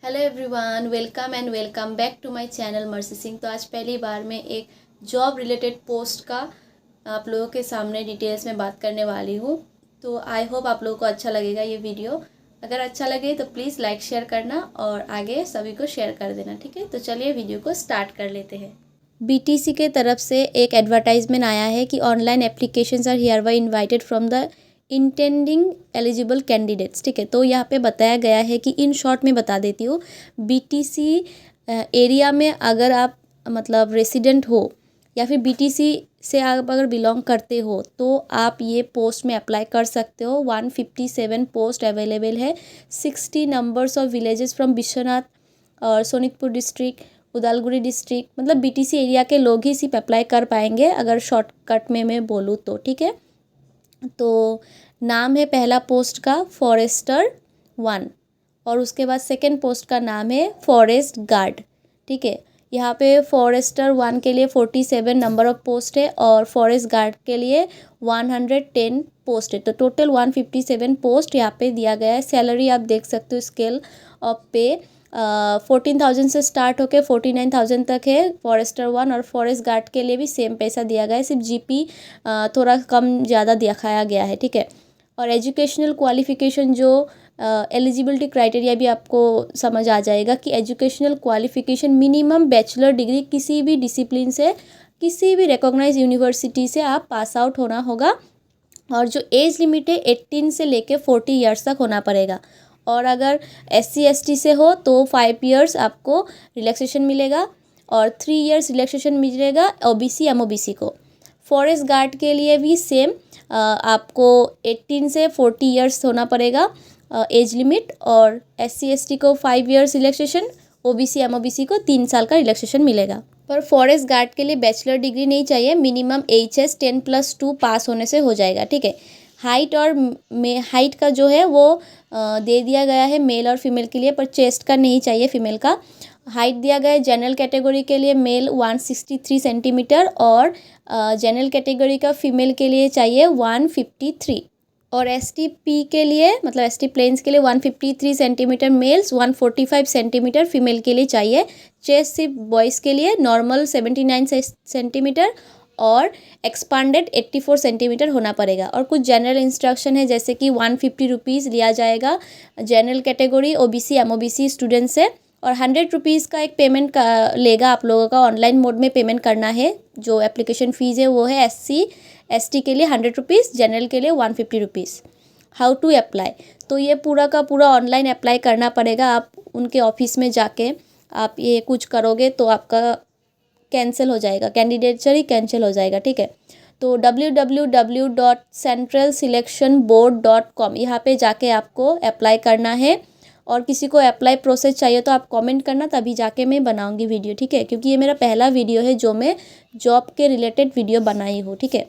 Hello everyone, welcome and welcome back to my channel Mercy Singh. तो आज पहली बार मैं एक जॉब रिलेटेड पोस्ट का आप लोगों के सामने डिटेल्स में बात करने वाली हूँ। तो आई होप आप लोगों को अच्छा लगेगा ये वीडियो। अगर अच्छा लगे तो प्लीज़ लाइक शेयर करना और आगे सभी को शेयर कर देना, ठीक है। तो चलिए वीडियो को स्टार्ट कर लेते हैं। बीटीसी के तरफ से एक एडवर्टाइजमेंट आया है कि online applications are hereby invited from the intending eligible candidates. ठीक है, तो यहाँ पे बताया गया है कि इन शॉर्ट में बता देती हूँ, बीटीसी एरिया में अगर आप मतलब रेसिडेंट हो या फिर बीटीसी से आप अगर बिलोंग करते हो तो आप ये पोस्ट में अप्लाई कर सकते हो। 157 पोस्ट अवेलेबल है। 60 numbers of villages from Vishwanath और सोनितपुर डिस्ट्रिक्ट, उदालगुड़ी डिस्ट्रिक्ट, मतलब बीटीसी एरिया के लोग ही सिर्फ अप्लाई कर पाएंगे अगर शॉर्टकट में मैं बोलूँ तो। ठीक है, तो नाम है पहला पोस्ट का फॉरेस्टर 1 और उसके बाद सेकंड पोस्ट का नाम है फॉरेस्ट गार्ड। ठीक है, यहाँ पे फॉरेस्टर 1 के लिए 47 नंबर ऑफ पोस्ट है और फॉरेस्ट गार्ड के लिए 110 पोस्ट है। तो टोटल 157 पोस्ट यहाँ पे दिया गया है। सैलरी आप देख सकते हो, स्केल ऑफ पे 14,000 से स्टार्ट होकर 49,000 तक है फॉरेस्टर 1 और फॉरेस्ट गार्ड के लिए भी सेम पैसा दिया गया है, सिर्फ जीपी थोड़ा कम ज़्यादा दिखाया गया है। ठीक है, और एजुकेशनल क्वालिफ़िकेशन जो एलिजिबिलिटी क्राइटेरिया भी आपको समझ आ जाएगा कि educational qualification minimum bachelor degree किसी भी डिसिप्लिन से, किसी भी रिकॉग्नाइज यूनिवर्सिटी से आप पास आउट होना होगा और जो एज लिमिट है 18 से लेके 40 ईयर्स तक होना पड़ेगा। और अगर SC ST से हो तो 5 ईयर्स आपको रिलैक्सेशन मिलेगा और 3 ईयर्स रिलैक्सेशन मिलेगा OBC MOBC को। फॉरेस्ट गार्ड के लिए भी सेम, आपको 18 से 40 ईयर्स होना पड़ेगा एज लिमिट और SC ST को 5 ईयर्स रिलैक्सेशन, OBC MOBC को 3 साल का रिलैक्सेशन मिलेगा। पर फॉरेस्ट गार्ड के लिए बैचलर डिग्री नहीं चाहिए, मिनिमम HS 10+2 पास होने से हो जाएगा। ठीक है, हाइट और हाइट का जो है वो दे दिया गया है मेल और फीमेल के लिए, पर चेस्ट का नहीं चाहिए फीमेल का। हाइट दिया गया है जनरल कैटेगरी के लिए मेल 163 सेंटीमीटर और जनरल कैटेगरी का फीमेल के लिए चाहिए 153 और STP के लिए मतलब ST प्लेन्स के लिए 153 सेंटीमीटर मेल्स, 145 सेंटीमीटर फीमेल के लिए चाहिए। चेस्ट सिर्फ बॉयज़ के लिए नॉर्मल 79 सेंटीमीटर और एक्सपांडेड 84 सेंटीमीटर होना पड़ेगा। और कुछ जनरल इंस्ट्रक्शन है जैसे कि 150 रुपीज़ लिया जाएगा general category OBC MOBC student से और 100 रुपीज़ का एक पेमेंट का लेगा आप लोगों का, ऑनलाइन मोड में पेमेंट करना है। जो एप्लीकेशन फ़ीस है वो है SC ST के लिए 100 रुपीज़, जनरल के लिए 150 रुपीज़। हाउ टू अप्लाई, तो ये पूरा का पूरा ऑनलाइन अप्लाई करना पड़ेगा। आप उनके ऑफिस में जाके आप ये कुछ करोगे तो आपका कैंसिल हो जाएगा, कैंडिडेचर ही कैंसिल हो जाएगा। ठीक है, तो www.centralselectionboard.com यहाँ पे जाके आपको अप्लाई करना है और किसी को अप्लाई प्रोसेस चाहिए तो आप कमेंट करना, तभी जाके मैं बनाऊंगी वीडियो। ठीक है, क्योंकि ये मेरा पहला वीडियो है जो मैं जॉब के रिलेटेड वीडियो बनाई हूँ। ठीक है,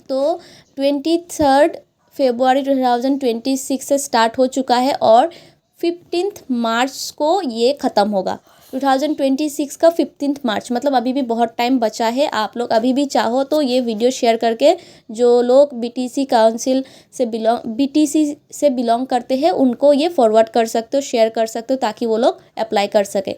तो 23 फरवरी 2026 से स्टार्ट हो चुका है और 15 मार्च को ये ख़त्म होगा। 2026 का 15 मार्च, मतलब अभी भी बहुत टाइम बचा है। आप लोग अभी भी चाहो तो ये वीडियो शेयर करके जो लोग BTC से बिलोंग करते हैं उनको ये फॉरवर्ड कर सकते हो, शेयर कर सकते हो ताकि वो लोग अप्लाई कर सके।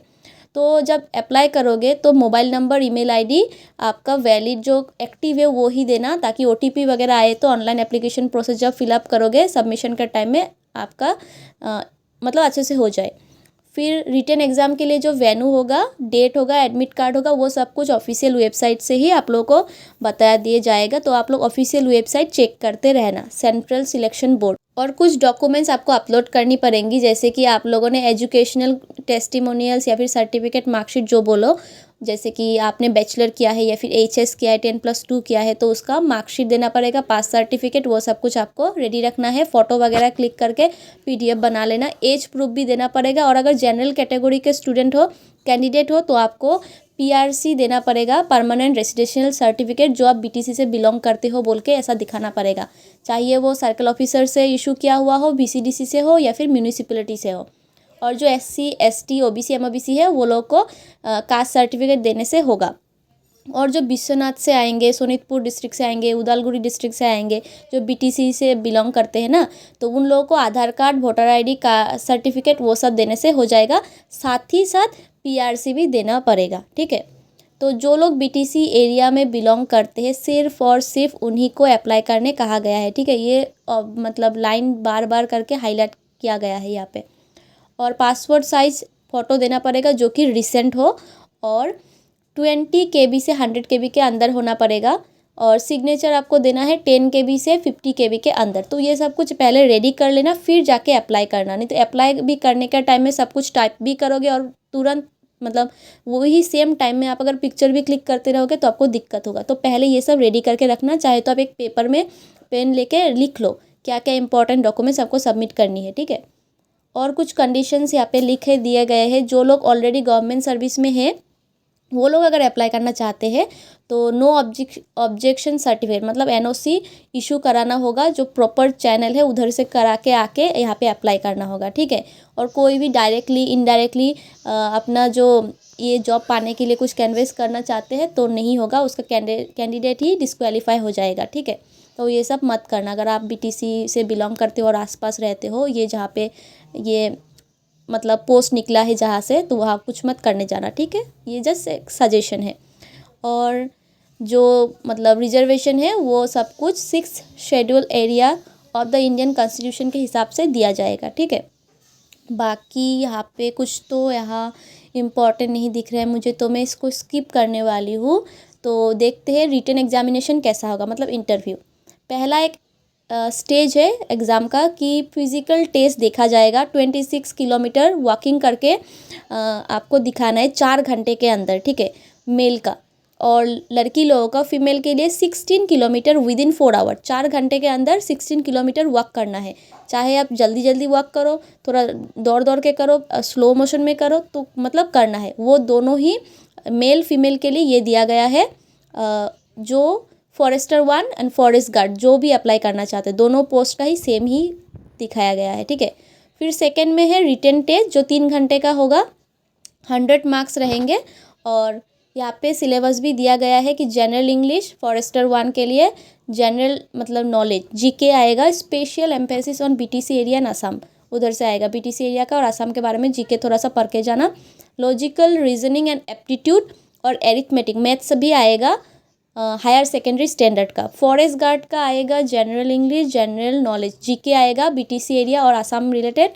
तो जब अप्लाई करोगे तो मोबाइल नंबर, ईमेल ID आपका वैलिड जो एक्टिव है वो ही देना, ताकि OTP वगैरह आए तो ऑनलाइन एप्लीकेशन प्रोसेस जब फिलअप करोगे सबमिशन के टाइम में आपका मतलब अच्छे से हो जाए। फिर रिटन एग्ज़ाम के लिए जो वेन्यू होगा, डेट होगा, एडमिट कार्ड होगा, वो सब कुछ ऑफिशियल वेबसाइट से ही आप लोगों को बता दिया जाएगा। तो आप लोग ऑफिशियल वेबसाइट चेक करते रहना, सेंट्रल सिलेक्शन बोर्ड। और कुछ डॉक्यूमेंट्स आपको अपलोड करनी पड़ेंगी, जैसे कि आप लोगों ने एजुकेशनल टेस्टिमोनियल्स या फिर सर्टिफिकेट, मार्कशीट जो बोलो, जैसे कि आपने बैचलर किया है या फिर HS किया है, 10+2 किया है तो उसका मार्कशीट देना पड़ेगा, पास सर्टिफिकेट, वो सब कुछ आपको रेडी रखना है। फ़ोटो वगैरह क्लिक करके PDF बना लेना। एज प्रूफ भी देना पड़ेगा और अगर जनरल कैटेगरी के स्टूडेंट हो, कैंडिडेट हो तो आपको PRC देना पड़ेगा, परमानेंट रेसिडेंशियल सर्टिफिकेट, जो आप BTC से बिलोंग करते हो बोल के ऐसा दिखाना पड़ेगा। चाहिए वो सर्कल ऑफिसर से इशू किया हुआ हो, BCDC से हो या फिर म्यूनिसिपलिटी से हो। और जो SC ST OBC MOBC है वो लोग को कास्ट सर्टिफिकेट देने से होगा। और जो विश्वनाथ से आएंगे, सोनितपुर डिस्ट्रिक्ट से आएंगे, उदालगुड़ी डिस्ट्रिक्ट से आएंगे, जो बीटीसी से बिलोंग करते हैं ना, तो उन लोगों को आधार कार्ड, वोटर आईडी का सर्टिफिकेट वो सब देने से हो जाएगा। साथ ही साथ पीआरसी भी देना पड़ेगा, ठीक है। तो जो लोग बीटीसी एरिया में बिलोंग करते हैं सिर्फ और सिर्फ उन्हीं को अप्लाई करने कहा गया है, ठीक है। ये मतलब लाइन बार बार करके हाईलाइट किया गया है यहाँ पे। और पासपोर्ट साइज फ़ोटो देना पड़ेगा जो कि रिसेंट हो, और 20 KB से 100 KB के अंदर होना पड़ेगा। और सिग्नेचर आपको देना है 10 KB से 50 KB के अंदर। तो ये सब कुछ पहले रेडी कर लेना, फिर जाके अप्लाई करना। नहीं तो अप्लाई भी करने के टाइम में सब कुछ टाइप भी करोगे और तुरंत मतलब वही सेम टाइम में आप अगर पिक्चर भी क्लिक करते रहोगे तो आपको दिक्कत होगा। तो पहले ये सब रेडी करके रखना। चाहे तो आप एक पेपर में पेन लेके लिख लो क्या क्या इंपॉर्टेंट डॉक्यूमेंट्स आपको सबमिट करनी है, ठीक है। और कुछ कंडीशंस यहाँ पे लिखे दिए गए हैं। जो लोग ऑलरेडी गवर्नमेंट सर्विस में हैं वो लोग अगर अप्लाई करना चाहते हैं तो नो ऑब्जेक्शन सर्टिफिकेट मतलब एनओसी इशू कराना होगा। जो प्रॉपर चैनल है उधर से करा के आके यहाँ पे अप्लाई करना होगा, ठीक है। और कोई भी डायरेक्टली इनडायरेक्टली अपना जो ये जॉब पाने के लिए कुछ कैनवेस करना चाहते हैं तो नहीं होगा, उसका कैंडिडेट ही डिस्क्वालीफाई हो जाएगा, ठीक है। तो ये सब मत करना अगर आप बीटीसी से बिलोंग करते हो और आसपास रहते हो। ये जहाँ पे ये मतलब पोस्ट निकला है जहाँ से, तो वहाँ कुछ मत करने जाना, ठीक है। ये जस्ट एक सजेशन है। और जो मतलब रिजर्वेशन है वो सब कुछ 6 schedule area of the Indian constitution के हिसाब से दिया जाएगा, ठीक है। बाकी यहाँ पे कुछ तो यहाँ इम्पॉर्टेंट नहीं दिख रहा है मुझे, तो मैं इसको स्किप करने वाली हूँ। तो देखते हैं रिटन एग्जामिनेशन कैसा होगा, मतलब इंटरव्यू। पहला एक स्टेज है एग्ज़ाम का कि फिज़िकल टेस्ट देखा जाएगा। 26 किलोमीटर वॉकिंग करके आपको दिखाना है 4 घंटे के अंदर, ठीक है, मेल का। और लड़की लोगों का फीमेल के लिए 16 किलोमीटर विदिन 4 आवर, 4 घंटे के अंदर 16 किलोमीटर वॉक करना है। चाहे आप जल्दी जल्दी वॉक करो, थोड़ा दौड़ दौड़ के करो, स्लो मोशन में करो, तो मतलब करना है। वो दोनों ही मेल फीमेल के लिए ये दिया गया है। जो फॉरेस्टर 1 एंड फॉरेस्ट गार्ड जो भी अप्लाई करना चाहते हैं दोनों पोस्ट का ही सेम ही दिखाया गया है, ठीक है। फिर सेकंड में है रिटन टेस्ट जो 3 घंटे का होगा, 100 मार्क्स रहेंगे। और यहाँ पे सिलेबस भी दिया गया है कि जनरल इंग्लिश फॉरेस्टर 1 के लिए, जनरल मतलब नॉलेज जीके आएगा, special emphasis on BTC area and Assam, उधर से आएगा बीटीसी एरिया का और असम के बारे में जीके थोड़ा सा पढ़ के जाना। लॉजिकल रीजनिंग एंड एप्टीट्यूड और एरिथमेटिक मैथ्स भी आएगा हायर सेकेंडरी स्टैंडर्ड का। फॉरेस्ट गार्ड का आएगा general English, general knowledge, GK आएगा बीटीसी एरिया और Assam related,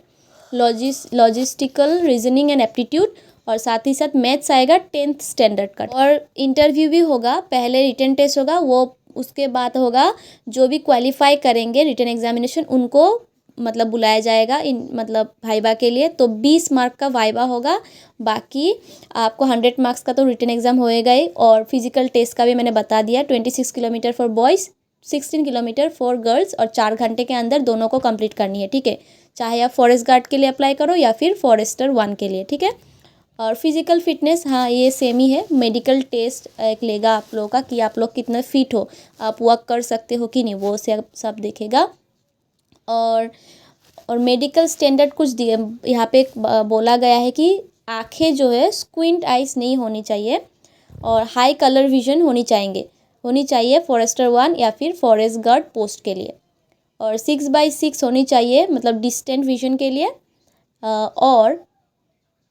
logistical reasoning and aptitude, और साथ ही साथ मैथ्स आएगा 10th स्टैंडर्ड का। और इंटरव्यू भी होगा, पहले रिटन टेस्ट होगा, वो उसके बाद होगा जो भी क्वालिफाई करेंगे रिटन एग्जामिनेशन उनको मतलब बुलाया जाएगा इन मतलब वाइवा के लिए। तो 20 मार्क का वाइवा होगा, बाकी आपको 100 मार्क्स का तो रिटन एग्जाम होएगा ही। और फिजिकल टेस्ट का भी मैंने बता दिया, 26 kilometre for boys, 16 kilometre for girls, और 4 घंटे के अंदर दोनों को कंप्लीट करनी है, ठीक है। चाहे आप फॉरेस्ट गार्ड के लिए अप्लाई करो या फिर फॉरेस्टर 1 के लिए, ठीक है। और फिजिकल फिटनेस, हाँ ये सेम ही है। मेडिकल टेस्ट एक लेगा आप लोगों का कि आप लोग कितना फिट हो, आप वर्क कर सकते हो कि नहीं, वो सब देखेगा। और मेडिकल स्टैंडर्ड कुछ दिए यहाँ पे बोला गया है कि आँखें जो है स्क्विंट आइज नहीं होनी चाहिए और हाई कलर विजन होनी चाहिए फॉरेस्टर 1 या फिर फॉरेस्ट गार्ड पोस्ट के लिए। और 6x6 होनी चाहिए मतलब डिस्टेंट विजन के लिए। और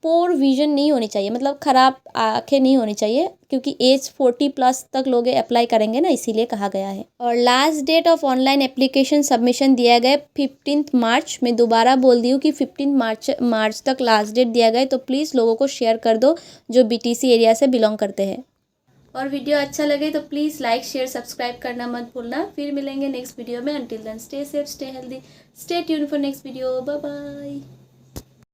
पोर विजन नहीं होनी चाहिए, मतलब ख़राब आँखें नहीं होनी चाहिए, क्योंकि एज 40+ तक लोग अप्लाई करेंगे ना, इसीलिए कहा गया है। और last date of online application submission दिया गया 15 मार्च। मैं दोबारा बोल दी हूँ कि 15 मार्च तक लास्ट डेट दिया गया है, तो प्लीज़ लोगों को शेयर कर दो जो बीटीसी एरिया से बिलोंग करते हैं। और वीडियो अच्छा लगे तो प्लीज़ लाइक शेयर सब्सक्राइब करना मत भूलना। फिर मिलेंगे नेक्स्ट वीडियो में। Until then stay safe, stay healthy, stay tune for next video. Bye bye.